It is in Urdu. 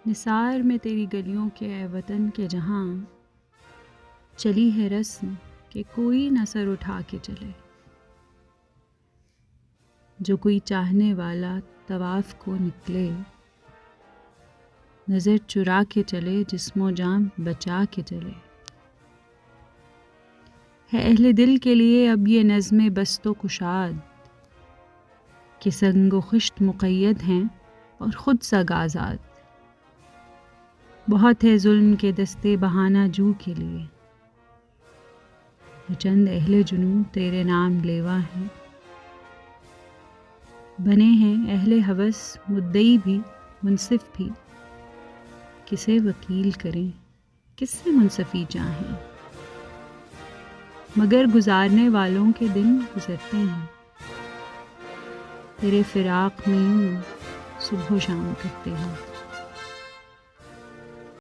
نثار میں تیری گلیوں کے اے وطن کے جہاں چلی ہے رسم کہ کوئی نہ سر اٹھا کے چلے، جو کوئی چاہنے والا طواف کو نکلے، نظر چرا کے چلے، جسم و جان بچا کے چلے۔ ہے اہل دل کے لیے اب یہ نظم بست و کشاد کہ سنگ و خشت مقید ہیں اور خود سگ آزاد۔ بہت ہے ظلم کے دستے بہانہ جو کے لیے، وہ چند اہل جنوں تیرے نام لیوا ہیں۔ بنے ہیں اہل ہوس مدعی بھی منصف بھی، کسے وکیل کریں کس سے منصفی چاہیں، مگر گزارنے والوں کے دن گزرتے ہیں، تیرے فراق میں یوں صبح و شام کرتے ہیں۔